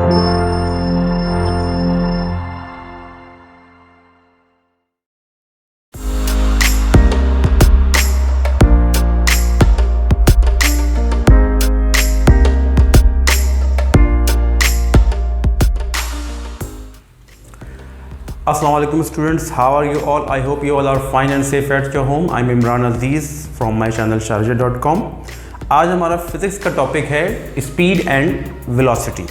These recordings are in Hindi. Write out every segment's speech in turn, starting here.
Assalamu alaikum students, how are you all? I hope you all are fine and safe at your home. I'm Imran Aziz from my channel sharjah.com. आज हमारा फिजिक्स का टॉपिक है स्पीड एंड वेलोसिटी,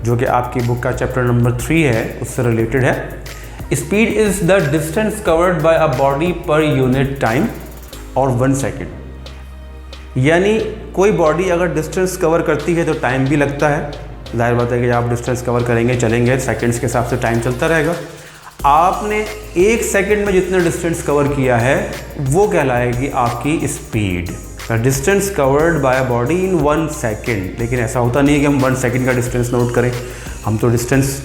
जो कि आपकी बुक का चैप्टर नंबर 3 है, उससे रिलेटेड है। Speed is the distance covered by a body per unit time और 1 सेकेंड। यानी कोई बॉडी अगर डिस्टेंस कवर करती है तो टाइम भी लगता है। जाहिर बात है कि आप डिस्टेंस कवर करेंगे, चलेंगे, सेकेंड्स के हिसाब से टाइम चलता रहेगा। आपने 1 सेकेंड में जितना डिस्टेंस कवर किया है वो कहलाएगी आपकी speed. The distance covered by a body in 1 second. लेकिन ऐसा होता नहीं है कि हम 1 सेकेंड का डिस्टेंस नोट करें। हम तो डिस्टेंस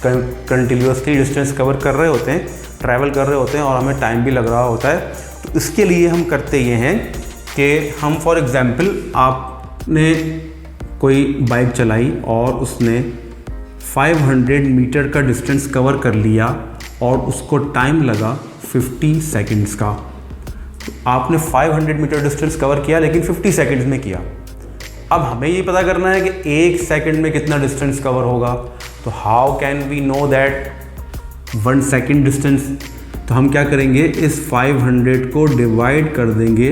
कंटिन्यूसली डिस्टेंस कवर कर रहे होते हैं, ट्रैवल कर रहे होते हैं और हमें टाइम भी लग रहा होता है। तो इसके लिए हम करते ये हैं कि हम फॉर एग्ज़ाम्पल आपने कोई बाइक चलाई और उसने 500 मीटर का डिस्टेंस कवर कर लिया और उसको टाइम लगा 50 सेकंड्स का। तो आपने 500 मीटर डिस्टेंस कवर किया लेकिन 50 सेकंड्स में किया। अब हमें ये पता करना है कि 1 सेकंड में कितना डिस्टेंस कवर होगा। तो how can we know that 1 second distance? तो हम क्या करेंगे, इस 500 को डिवाइड कर देंगे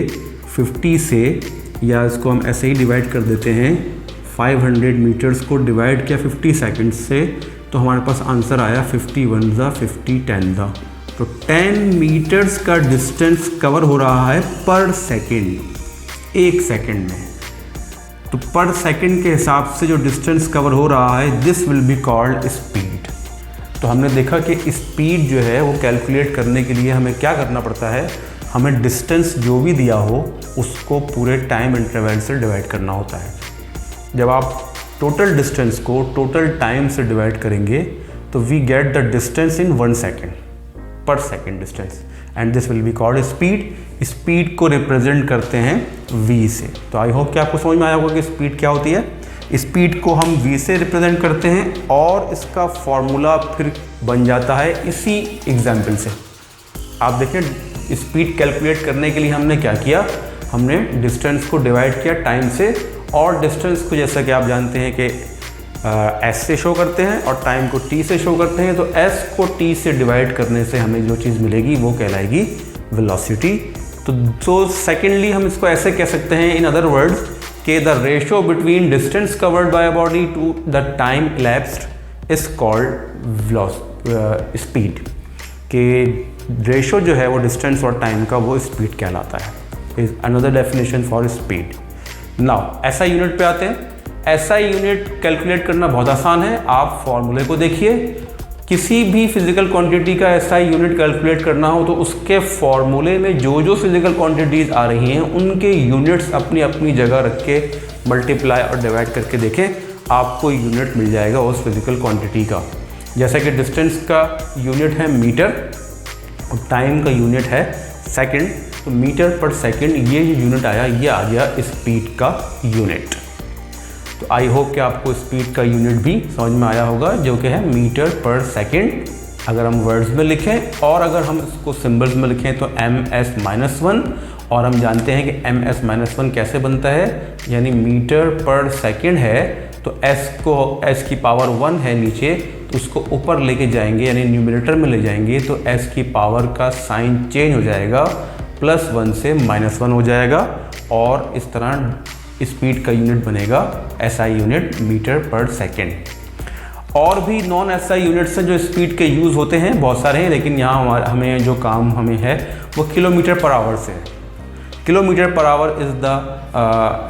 50 से, या इसको हम ऐसे ही डिवाइड कर देते हैं। 500 मीटर्स को डिवाइड किया 50 सेकंड से, तो हमारे पास आंसर आया 51 ज़ा 50 10 ज़ा। तो 10 मीटर्स का डिस्टेंस कवर हो रहा है पर सेकंड, 1 सेकंड में। तो पर सेकंड के हिसाब से जो डिस्टेंस कवर हो रहा है, this will be called speed. तो हमने देखा कि स्पीड जो है वो कैलकुलेट करने के लिए हमें क्या करना पड़ता है, हमें डिस्टेंस जो भी दिया हो उसको पूरे टाइम इंटरवल से डिवाइड करना होता है। जब आप टोटल डिस्टेंस को टोटल टाइम से डिवाइड करेंगे तो we get the distance in 1 second, per second distance, and this will be called speed. Speed को रिप्रेजेंट करते हैं v से। तो आई होप कि आपको समझ में आया होगा कि स्पीड क्या होती है। स्पीड को हम v से रिप्रेजेंट करते हैं और इसका फॉर्मूला फिर बन जाता है इसी एग्जाम्पल से। आप देखें, स्पीड कैलकुलेट करने के लिए हमने क्या किया, हमने डिस्टेंस को डिवाइड किया टाइम से, और डिस्टेंस को जैसा कि आप जानते हैं कि s से शो करते हैं और टाइम को t से शो करते हैं। तो s को t से डिवाइड करने से हमें जो चीज़ मिलेगी वो कहलाएगी वेलोसिटी। तो सेकेंडली हम इसको ऐसे कह सकते हैं, इन अदर वर्ड्स, कि the ratio between distance covered by a body to the time elapsed is called speed. कि रेशो जो है वो डिस्टेंस और टाइम का, वो स्पीड कहलाता है। Is another definition for speed. Now SI unit पे आते हैं। एसआई यूनिट कैलकुलेट करना बहुत आसान है। आप फॉर्मूले को देखिए। किसी भी फिजिकल क्वांटिटी का एसआई यूनिट कैलकुलेट करना हो तो उसके फॉर्मूले में जो जो फिजिकल क्वांटिटीज़ आ रही हैं उनके यूनिट्स अपनी अपनी जगह रख के मल्टीप्लाई और डिवाइड करके देखें, आपको यूनिट मिल जाएगा उस फिजिकल क्वांटिटी का। जैसा कि डिस्टेंस का यूनिट है मीटर और टाइम का यूनिट है सेकेंड, तो मीटर पर सेकंड ये जो यूनिट आया, ये आ गया स्पीड का यूनिट। तो आई होप कि आपको स्पीड का यूनिट भी समझ में आया होगा, जो कि है मीटर पर सेकंड अगर हम वर्ड्स में लिखें, और अगर हम इसको सिंबल्स में लिखें तो ms-1। और हम जानते हैं कि ms-1 कैसे बनता है, यानी मीटर पर सेकंड है तो s की पावर 1 है नीचे, तो उसको ऊपर लेके जाएंगे यानी न्यूमरेटर में ले जाएंगे तो s की पावर का साइन चेंज हो जाएगा, +1 से -1 हो जाएगा, और इस तरह स्पीड का यूनिट बनेगा एसआई यूनिट, मीटर पर सेकेंड। और भी नॉन एसआई यूनिट्स हैं जो स्पीड के यूज़ होते हैं, बहुत सारे हैं, लेकिन यहाँ हमें जो काम हमें है वो किलोमीटर पर आवर से है। Kilometre per hour is the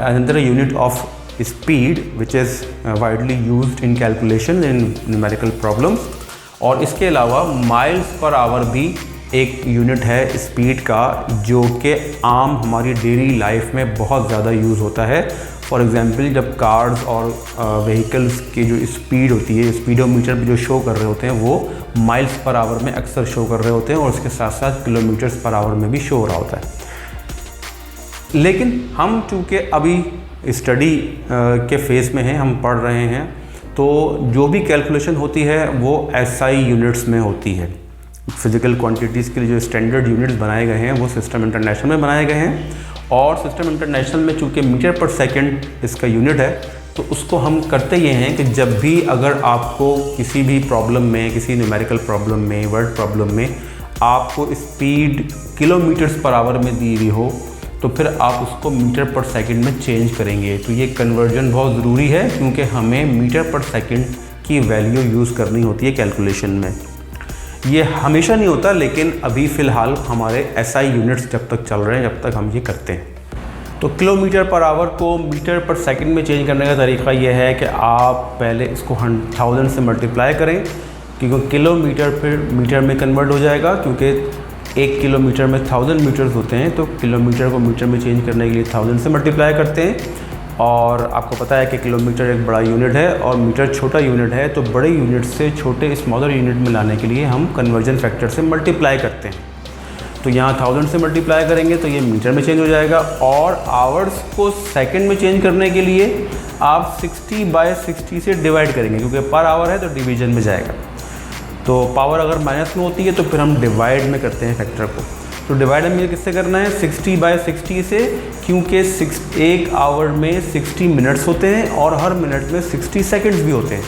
another unit of speed which is widely used in calculation in numerical problems. और इसके अलावा माइल्स पर आवर भी एक यूनिट है स्पीड का, जो कि आम हमारी डेली लाइफ में बहुत ज़्यादा यूज़ होता है। फॉर एग्ज़ाम्पल, जब कार्स और व्हीकल्स की जो स्पीड होती है, स्पीडोमीटर भी जो शो कर रहे होते हैं वो माइल्स पर आवर में अक्सर शो कर रहे होते हैं, और उसके साथ साथ किलोमीटर्स पर आवर में भी शो हो रहा होता है। लेकिन हम चूँकि अभी स्टडी के फेज़ में हैं, हम पढ़ रहे हैं, तो जो भी कैलकुलेशन होती है वो SI यूनिट्स में होती है। फिज़िकल क्वांटिटीज़ के लिए जो स्टैंडर्ड यूनिट्स बनाए गए हैं वो सिस्टम इंटरनेशनल में बनाए गए हैं, और सिस्टम इंटरनेशनल में चूँकि मीटर पर सेकंड इसका यूनिट है, तो उसको हम करते ये हैं कि जब भी अगर आपको किसी भी प्रॉब्लम में, किसी न्यूमेरिकल प्रॉब्लम में, वर्ड प्रॉब्लम में आपको स्पीड किलोमीटर्स पर आवर में दी हुई हो, तो फिर आप उसको मीटर पर सेकंड में चेंज करेंगे। तो ये कन्वर्जन बहुत ज़रूरी है, क्योंकि हमें मीटर पर सेकंड की वैल्यू यूज़ करनी होती है कैलकुलेशन में। ये हमेशा नहीं होता, लेकिन अभी फ़िलहाल हमारे SI यूनिट्स जब तक चल रहे हैं, जब तक हम ये करते हैं। तो किलोमीटर पर आवर को मीटर पर सेकंड में चेंज करने का तरीका ये है कि आप पहले इसको 1000 से मल्टीप्लाई करें, क्योंकि किलोमीटर फिर मीटर में कन्वर्ट हो जाएगा, क्योंकि 1 किलोमीटर में 1000 मीटर्स होते हैं। तो किलोमीटर को मीटर में चेंज करने के लिए 1000 से मल्टीप्लाई करते हैं। और आपको पता है कि किलोमीटर एक बड़ा यूनिट है और मीटर छोटा यूनिट है, तो बड़े यूनिट से छोटे स्मॉलर यूनिट में लाने के लिए हम कन्वर्जन फैक्टर से मल्टीप्लाई करते हैं। तो यहाँ 1000 से मल्टीप्लाई करेंगे तो ये मीटर में चेंज हो जाएगा, और आवर्स को सेकंड में चेंज करने के लिए आप 60/60 से डिवाइड करेंगे, क्योंकि पर आवर है तो डिवीजन में जाएगा। तो पावर अगर माइनस में होती है तो फिर हम डिवाइड में करते हैं फैक्टर को। तो डिवाइड हमें किससे करना है? 60/60 से, क्योंकि एक आवर में 60 मिनट्स होते हैं और हर मिनट में 60 सेकंड्स भी होते हैं।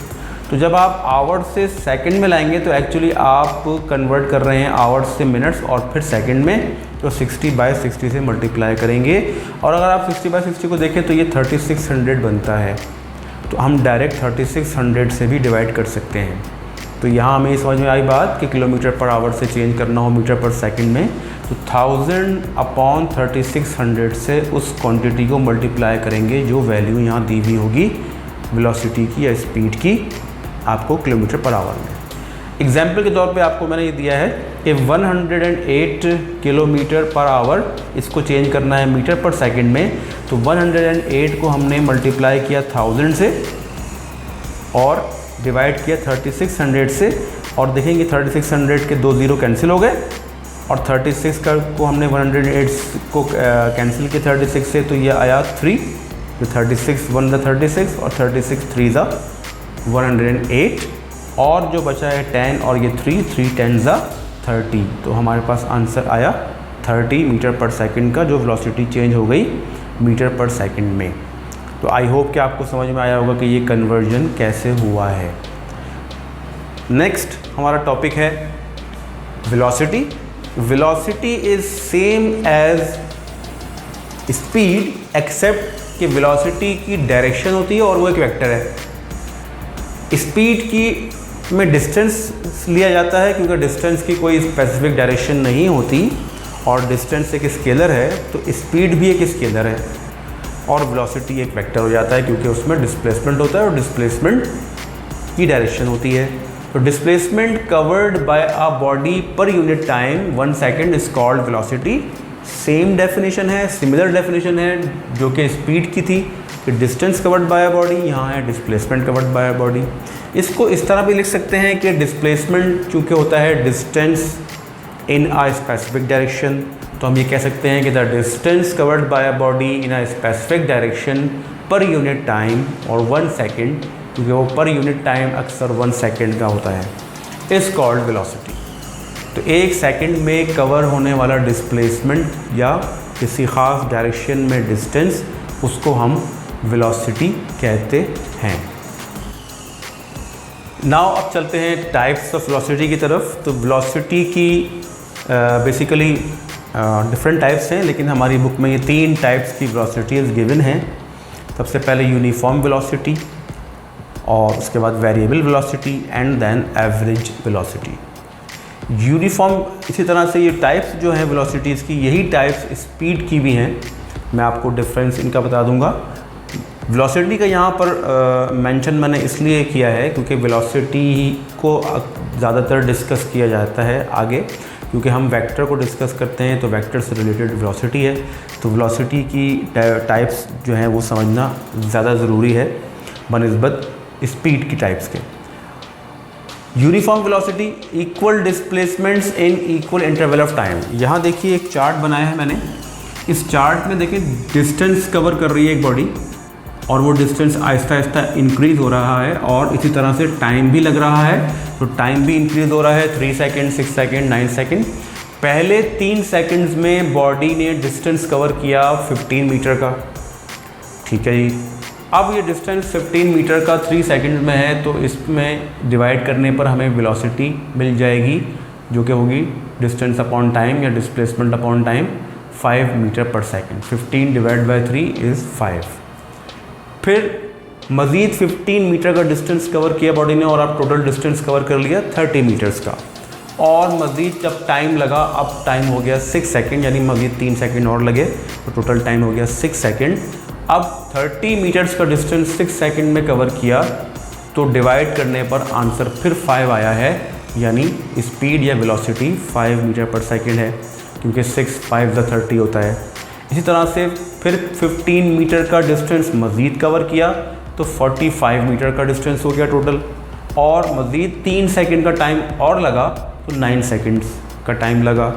तो जब आप आवर से सेकंड में लाएंगे तो एक्चुअली आप कन्वर्ट कर रहे हैं आवर्स से मिनट्स और फिर सेकंड में, तो 60/60 से मल्टीप्लाई करेंगे। और अगर आप 60/60 को देखें तो ये 3600 बनता है, तो हम डायरेक्ट 3600 से भी डिवाइड कर सकते हैं। तो यहाँ हमें समझ में आई बात कि किलोमीटर पर आवर से चेंज करना हो मीटर पर सेकंड में, तो 1000/3600 से उस क्वांटिटी को मल्टीप्लाई करेंगे जो वैल्यू यहाँ दी हुई होगी वेलोसिटी की या स्पीड की आपको किलोमीटर पर आवर में। एग्जाम्पल के तौर पे आपको मैंने ये दिया है कि 108 किलोमीटर पर आवर, इसको चेंज करना है मीटर पर सेकंड में। तो 108 को हमने मल्टीप्लाई किया 1000 से और डिवाइड किया 3600 से, और देखेंगे 3600 के 2 0 कैंसिल हो गए, और 36 को हमने 108 को कैंसिल किया 36 से, तो ये आया 3। तो 36 1 ज़ा 36 और 36 3 ज़ा 108, और जो बचा है 10 और ये 3 10 ज़ा 30। तो हमारे पास आंसर आया 30 मीटर पर सेकंड का, जो वेलोसिटी चेंज हो गई मीटर पर सेकंड में। तो आई होप कि आपको समझ में आया होगा कि ये कन्वर्जन कैसे हुआ है। नेक्स्ट हमारा टॉपिक है velocity. Velocity is same as speed, except कि वेलोसिटी की डायरेक्शन होती है और वो एक वेक्टर है। स्पीड की में डिस्टेंस लिया जाता है, क्योंकि डिस्टेंस की कोई स्पेसिफिक डायरेक्शन नहीं होती, और डिस्टेंस एक स्केलर है, तो स्पीड भी एक स्केलर है, और वेलोसिटी एक वेक्टर हो जाता है, क्योंकि उसमें डिस्प्लेसमेंट होता है और डिस्प्लेसमेंट की डायरेक्शन होती है। तो displacement covered by a body per unit time 1 second is called velocity. Same definition है, सिमिलर डेफिनेशन है जो कि स्पीड की थी, कि distance covered by a body, यहाँ है displacement covered by a body. इसको इस तरह भी लिख सकते हैं कि डिस्प्लेसमेंट चूँकि होता है distance in a specific direction, तो हम ये कह सकते हैं कि the distance covered by a body in a specific direction per unit time, और 1 सेकंड, क्योंकि वो पर यूनिट टाइम अक्सर 1 सेकंड का होता है, इज़ कॉल्ड वेलोसिटी। तो 1 सेकंड में कवर होने वाला डिस्प्लेसमेंट या किसी ख़ास डायरेक्शन में डिस्टेंस, उसको हम वेलोसिटी कहते हैं। नाउ अब चलते हैं टाइप्स ऑफ वेलोसिटी की तरफ। तो वेलोसिटी की बेसिकली डिफरेंट टाइप्स हैं, लेकिन हमारी बुक में ये 3 टाइप्स की वेलोसिटीज़ गिवन हैं। सबसे पहले यूनिफॉर्म वेलोसिटी, और उसके बाद variable velocity, and then average velocity. Uniform, इसी तरह से ये टाइप्स जो हैं वेलोसिटीज़ की, यही टाइप्स स्पीड की भी हैं। मैं आपको डिफरेंस इनका बता दूंगा। वेलोसिटी का यहाँ पर मेंशन मैंने इसलिए किया है क्योंकि वेलोसिटी को ज़्यादातर डिस्कस किया जाता है आगे, क्योंकि हम वेक्टर को डिस्कस करते हैं, तो वेक्टर से रिलेटेड वेलोसिटी है। तो वेलोसिटी की टाइप्स जो हैं वो समझना ज़्यादा ज़रूरी है बनिस्बत स्पीड की टाइप्स के। Uniform velocity, equal displacements in equal interval of time. यहाँ देखिए एक चार्ट बनाया है मैंने। इस चार्ट में देखिए डिस्टेंस कवर कर रही है एक बॉडी, और वो डिस्टेंस आहिस्ता आहिस्ता इंक्रीज़ हो रहा है और इसी तरह से टाइम भी लग रहा है। तो टाइम भी इंक्रीज़ हो रहा है, 3 सेकेंड, 6 सेकेंड, 9 सेकेंड। पहले 3 सेकेंड्स में बॉडी ने डिस्टेंस कवर किया 15 मीटर का, ठीक है जी। अब ये डिस्टेंस 15 मीटर का 3 सेकेंड में है, तो इसमें डिवाइड करने पर हमें वेलोसिटी मिल जाएगी जो कि होगी डिस्टेंस अपॉन टाइम या डिस्प्लेसमेंट अपॉन टाइम 5 मीटर पर सेकेंड। 15 divide by 3 is 5। फिर मज़ीद 15 मीटर का डिस्टेंस कवर किया बॉडी ने और अब टोटल डिस्टेंस कवर कर लिया 30 मीटर्स का। और मज़ीद जब टाइम लगा, अब टाइम हो गया 6 सेकेंड, यानी मज़ीद 3 सेकेंड और लगे तो टोटल टाइम हो गया 6 सेकेंड। अब 30 मीटर्स का डिस्टेंस 6 सेकेंड में कवर किया तो डिवाइड करने पर आंसर फिर 5 आया है, यानी स्पीड या वेलोसिटी 5 मीटर पर सेकेंड है, क्योंकि 6 5 × 30 होता है। इसी तरह से फिर 15 मीटर का डिस्टेंस मज़ीद कवर किया तो 45 मीटर का डिस्टेंस हो गया टोटल, और मज़ीद 3 सेकेंड का टाइम और लगा तो 9 सेकेंड्स का टाइम लगा।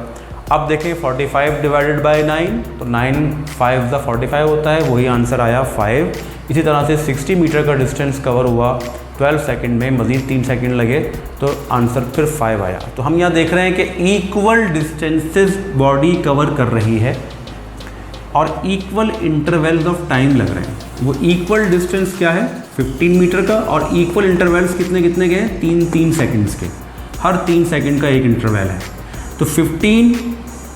अब देखें 45 डिवाइडेड बाय 9, तो 9 5 × 45 होता है, वही आंसर आया 5। इसी तरह से 60 मीटर का डिस्टेंस कवर हुआ 12 सेकेंड में, मज़ीद 3 सेकेंड लगे तो आंसर फिर 5 आया। तो हम यहाँ देख रहे हैं कि इक्वल डिस्टेंसेस बॉडी कवर कर रही है और इक्वल इंटरवल्स ऑफ टाइम लग रहे हैं। वो इक्वल डिस्टेंस क्या है 15 मीटर का, और इक्वल इंटरवल्स कितने कितने के हैं 3-3 सेकेंड्स के, हर 3 सेकेंड का एक इंटरवल है। तो 15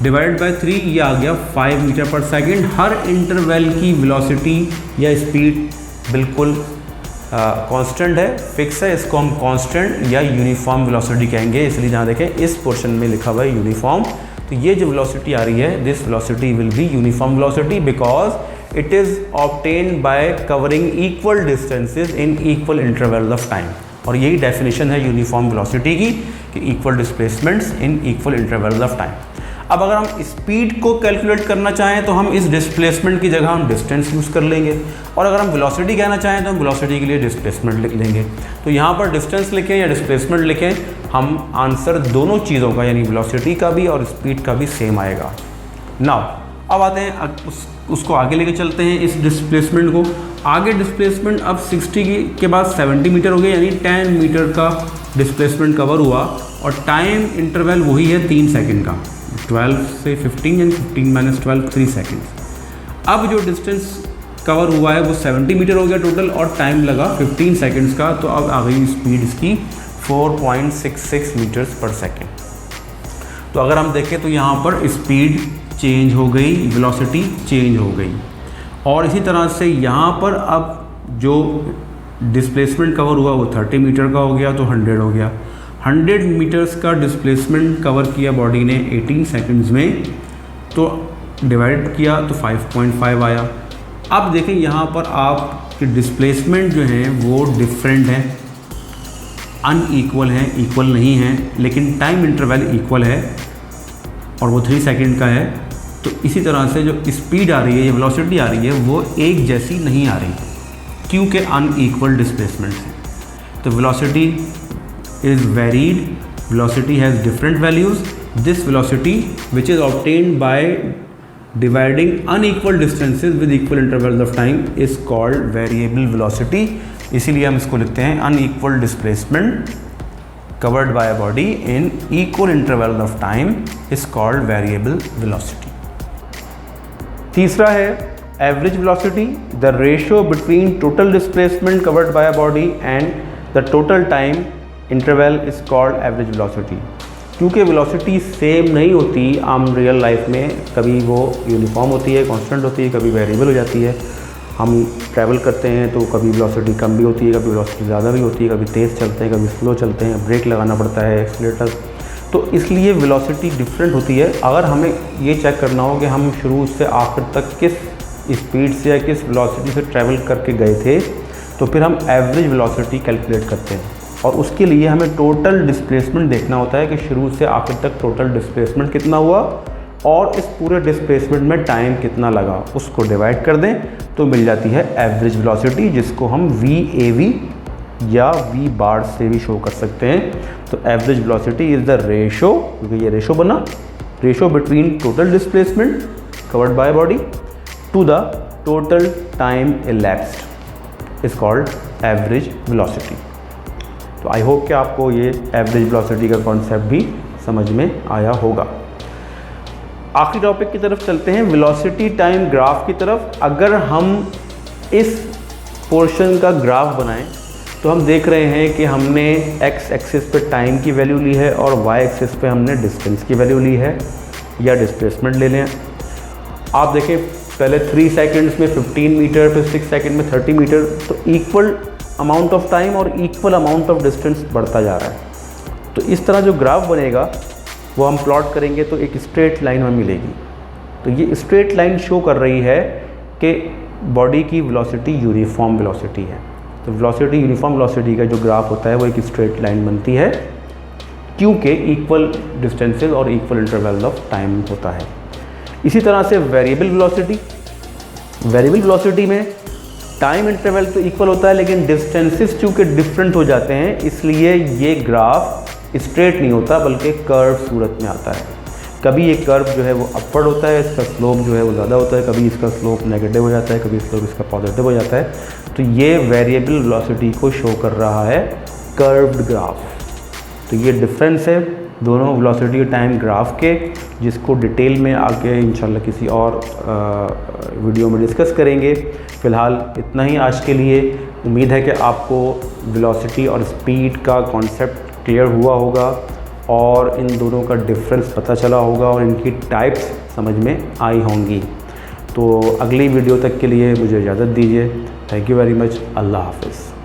डिवाइड बाय 3 ये आ गया 5 मीटर पर सेकेंड। हर इंटरवल की वेलोसिटी या स्पीड बिल्कुल कांस्टेंट है, फिक्स है। इसको हम कांस्टेंट या यूनिफॉर्म वेलोसिटी कहेंगे, इसलिए जहाँ देखें इस पोर्शन में लिखा हुआ है यूनिफॉर्म। तो ये जो वेलोसिटी आ रही है, this velocity will be uniform velocity because it is obtained by covering equal distances in equal interval of time. और यही डेफिनेशन है यूनिफॉर्म वेलोसिटी की कि equal displacements in equal interval of time. अब अगर हम स्पीड को कैलकुलेट करना चाहें तो हम इस डिस्प्लेसमेंट की जगह हम डिस्टेंस यूज़ कर लेंगे, और अगर हम वेलोसिटी कहना चाहें तो हम वेलोसिटी के लिए डिस्प्लेसमेंट लिख लेंगे। तो यहाँ पर डिस्टेंस लिखें या डिस्प्लेसमेंट लिखें, हम आंसर दोनों चीज़ों का यानी वेलोसिटी का भी और स्पीड का भी सेम आएगा। नाउ अब आते हैं उसको आगे लेके चलते हैं इस डिस्प्लेसमेंट को आगे। डिस्प्लेसमेंट अब 60 के बाद 70 मीटर हो गया, यानी 10 मीटर का डिस्प्लेसमेंट कवर हुआ और टाइम इंटरवल वही है 3 सेकेंड का, 12 से 15 यानी 15 - 12 3 सेकेंड। अब जो डिस्टेंस कवर हुआ है वो 70 मीटर हो गया टोटल और टाइम लगा 15 सेकेंड्स का। तो अब आ गई स्पीड इसकी 4.66 मीटर्स पर सेकेंड। तो अगर हम देखें तो यहाँ पर स्पीड चेंज हो गई, वेलोसिटी चेंज हो गई, और इसी तरह से यहाँ पर अब जो डिस्प्लेसमेंट कवर हुआ वो 30 मीटर का हो गया तो 100 हो गया। 100 मीटर्स का डिस्प्लेसमेंट कवर किया बॉडी ने 18 सेकंड्स में, तो डिवाइड किया तो 5.5 आया। अब देखें यहाँ पर आपके डिस्प्लेसमेंट जो हैं वो डिफरेंट हैं, अनईक्वल हैं, इक्वल नहीं हैं, लेकिन टाइम इंटरवल इक्वल है और वो 3 सेकंड का है। तो इसी तरह से जो स्पीड आ रही है या वेलोसिटी आ रही है वो एक जैसी नहीं आ रही क्योंकि अनईक्वल डिस्प्लेसमेंट है। तो velocity is varied, velocity has different values. This velocity which is obtained by dividing unequal distances with equal interval of time is called variable velocity. इसीलिए हम इसको लिखते हैं unequal displacement covered by a body in equal interval of time is called variable velocity. तीसरा है average velocity, the ratio between total displacement covered by a body and the total time interval is called average velocity. क्योंकि वेलोसिटी सेम नहीं होती आम रियल लाइफ में, कभी वो यूनिफॉर्म होती है, कांस्टेंट होती है, कभी वेरिएबल हो जाती है। हम ट्रैवल करते हैं तो कभी वेलोसिटी कम भी होती है, कभी वेलोसिटी ज़्यादा भी होती है, कभी तेज़ चलते हैं, कभी स्लो चलते हैं, ब्रेक लगाना पड़ता है, एक्सीलरेटर। तो इसलिए वेलोसिटी डिफरेंट होती है। अगर हमें ये चेक करना हो कि हम शुरू से आखिर तक किस स्पीड से या किस वेलोसिटी से ट्रैवल करके गए थे, तो फिर हम एवरेज वेलोसिटी कैलकुलेट करते हैं और उसके लिए हमें टोटल डिस्प्लेसमेंट देखना होता है कि शुरू से आखिर तक टोटल डिस्प्लेसमेंट कितना हुआ और इस पूरे डिस्प्लेसमेंट में टाइम कितना लगा, उसको डिवाइड कर दें तो मिल जाती है एवरेज वेलोसिटी, जिसको हम VAV या V बार से भी शो कर सकते हैं। तो average velocity is the ratio, क्योंकि ये रेशो बना, ratio between total displacement covered by body to the total time elapsed, is called average velocity. तो आई होप कि आपको ये एवरेज वेलोसिटी का कॉन्सेप्ट भी समझ में आया होगा। आखिरी टॉपिक की तरफ चलते हैं, वेलोसिटी टाइम ग्राफ की तरफ। अगर हम इस पोर्शन का ग्राफ बनाएं तो हम देख रहे हैं कि हमने एक्स एक्सिस पे टाइम की वैल्यू ली है और वाई एक्सिस पे हमने डिस्टेंस की वैल्यू ली है या डिस्प्लेसमेंट ले लें। आप देखें पहले 3 सेकंड्स में 15 मीटर, फिर 6 सेकंड में 30 मीटर, तो इक्वल अमाउंट ऑफ टाइम और इक्वल अमाउंट ऑफ डिस्टेंस बढ़ता जा रहा है। तो इस तरह जो ग्राफ बनेगा वो हम प्लॉट करेंगे तो एक स्ट्रेट लाइन हमें मिलेगी। तो ये स्ट्रेट लाइन शो कर रही है कि बॉडी की वेलोसिटी यूनिफॉर्म वेलोसिटी है। तो वेलोसिटी यूनिफॉर्म वेलोसिटी का जो ग्राफ होता है वो एक स्ट्रेट लाइन बनती है क्योंकि इक्वल डिस्टेंसेस और इक्वल इंटरवल ऑफ टाइम होता है। इसी तरह से वेरिएबल वेलोसिटी में टाइम इंटरवल तो इक्वल होता है लेकिन डिस्टेंसेस चूँकि डिफरेंट हो जाते हैं, इसलिए ये ग्राफ स्ट्रेट नहीं होता बल्कि कर्व सूरत में आता है। कभी ये कर्व जो है वो अपवर्ड होता है, इसका स्लोप जो है वो ज़्यादा होता है, कभी इसका स्लोप नेगेटिव हो जाता है, कभी स्लोप इसका पॉजिटिव हो जाता है। तो ये वेरिएबल वेलोसिटी को शो कर रहा है कर्व्ड ग्राफ। तो ये डिफरेंस है दोनों वेलोसिटी टाइम ग्राफ के, जिसको डिटेल में आगे इंशाल्लाह किसी और वीडियो में डिस्कस करेंगे। फ़िलहाल इतना ही आज के लिए। उम्मीद है कि आपको वेलोसिटी और स्पीड का कॉन्सेप्ट क्लियर हुआ होगा और इन दोनों का डिफरेंस पता चला होगा और इनकी टाइप्स समझ में आई होंगी। तो अगली वीडियो तक के लिए मुझे इजाज़त दीजिए। Thank you very much. अल्लाह हाफ़िज़।